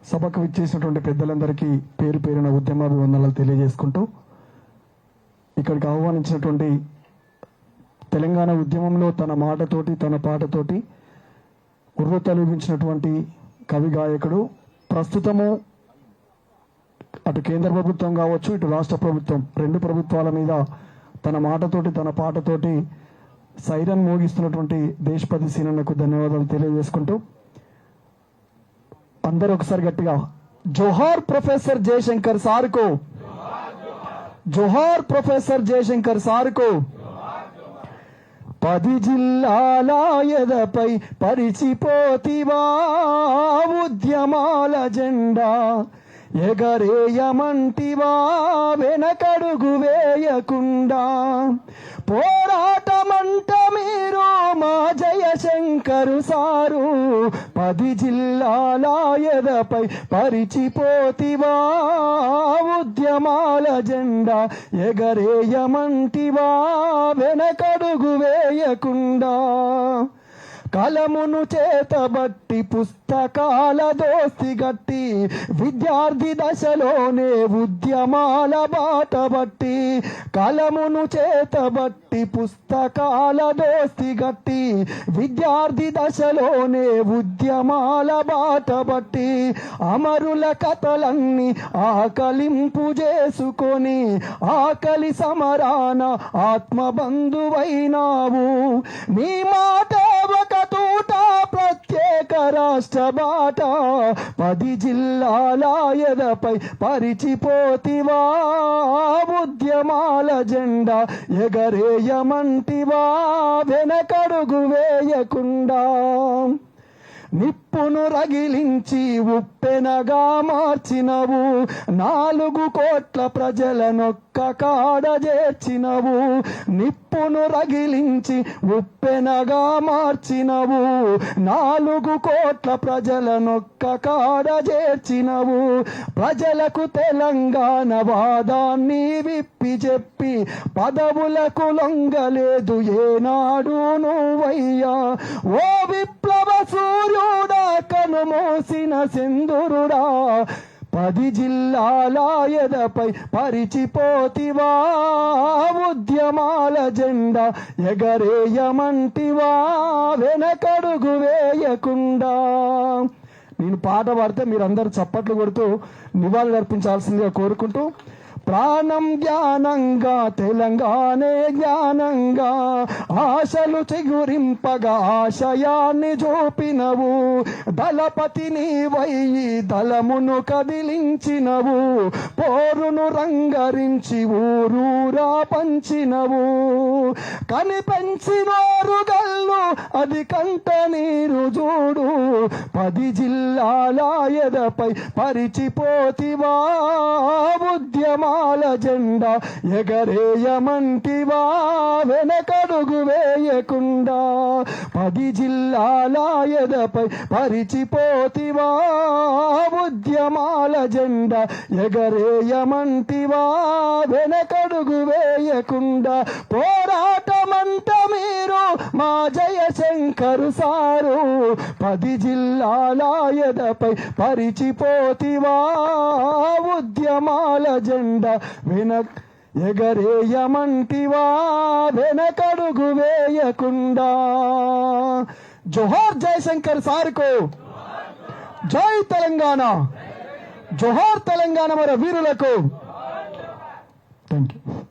సభకు విచ్చేసినటువంటి పెద్దలందరికీ పేరు పేరున ఉద్యమాభివందనాలు తెలియజేసుకుంటూ ఇక్కడికి ఆహ్వానించినటువంటి తెలంగాణ ఉద్యమంలో తన మాటతోటి తన పాటతోటి ఉర్రు తొలగించినటువంటి కవి గాయకుడు, ప్రస్తుతము అటు కేంద్ర ప్రభుత్వం కావచ్చు ఇటు రాష్ట్ర ప్రభుత్వం రెండు ప్రభుత్వాల మీద తన మాటతోటి తన పాటతోటి సైరన్ మోగిస్తున్నటువంటి దేశపతి సీనన్నకు ధన్యవాదాలు తెలియజేసుకుంటూ అందరూ ఒకసారి గట్టిగా జోహార్ ప్రొఫెసర్ జయశంకర్ సార్కు, జోహార్ ప్రొఫెసర్ జయశంకర్ సార్కు. 10 జిల్లాల ఎదపై పరిచిపోతివా ఉద్యమాల జెండా, ఎగరేయమంటివా వెనకడుగు వేయకుండా. పోరాటమంట మీరు మా జయశంకరు సారు, 10 జిల్లాల ఎదపై పరిచిపోతివా ఉద్యమాల జెండా, ఎగరేయమంటివా వెనకడుగు వేయకుండా. కలమును చేతబట్టి పుస్తకాల దోస్తి గట్టి, విద్యార్థి దశలోనే ఉద్యమాల బాటబట్టి. కలమును చేతబట్టి పుస్తకాల దోస్తి గట్టి, విద్యార్థి దశలోనే ఉద్యమాల బాటబట్టి. అమరుల కథలన్నీ ఆకలింపు చేసుకొని, ఆకలి సమరాన ఆత్మబంధువైనావు. నీ మాట ఒక తూట ప్రత్యేక రాష్ట్ర బాట, 10 జిల్లాల ఎదపై పరిచిపోతివా ఉద్యమాల జెండా, ఎగరేయమంటివా వెనకడుగు వేయకుండా. నిప్పును రగిలించి ఉప్పెనగా మార్చినవు, 4 కోట్ల ప్రజలనొక్క కాడ చేర్చినవు. నిప్పును రగిలించి ఉప్పెనగా మార్చినవు, 4 కోట్ల ప్రజలనొక్క కాడ చేర్చినవు. ప్రజలకు తెలంగాణ వాదాన్ని విప్పి చెప్పి, పదవులకు లొంగలేదు ఏనాడు నువ్వయ్యా. ఓ విప్లవ సూర్యుడా కనుమూసిన సింధురుడా, 10 జిల్లాల ఎదపై పరిచిపోతివా ఉద్యమాల జెండా, ఎగరేయమంటివా వెనకడుగు వేయకుండా. నేను పాట పాడితే మీరందరూ చప్పట్లు కొడుతూ నివాళులు అర్పించాల్సిందిగా కోరుకుంటూ, ప్రాణం జ్ఞానంగా తెలంగాణే జ్ఞానంగా, ఆశలు చిగురింపగా ఆశయాన్ని చూపినవు. దళపతి నీవయ్యి దళమును కదిలించినవు, పోరును రంగరించి ఊరూరా పంచినవు. కనిపెంచినోరు గల్లు అది కంట నీరు చూడు, 10 జిల్లాల ఎదపై పరిచిపోతివా ఉద్యమాల జెండా, ఎగరేయమంటివా వెనకడుగు వేయకుండా. 10 జిల్లాల ఎదపై పరిచిపోతివా ఉద్యమాల జెండా, ఎగరేయమంటివా వెనకడుగు వేయకుండా. పోరాటమంట మీరు మా జయశంకరు సారు, 10 జిల్లాల ఎదపై పరిచిపోతివా ఉద్యమాల జెండా, ఎగరేయమంటివా వెనకడుగు వేయకుండా. జోహార్ జయశంకర్ సార్కు, జై తెలంగాణ, జోహార్ తెలంగాణ మన వీరులకు. Thank you.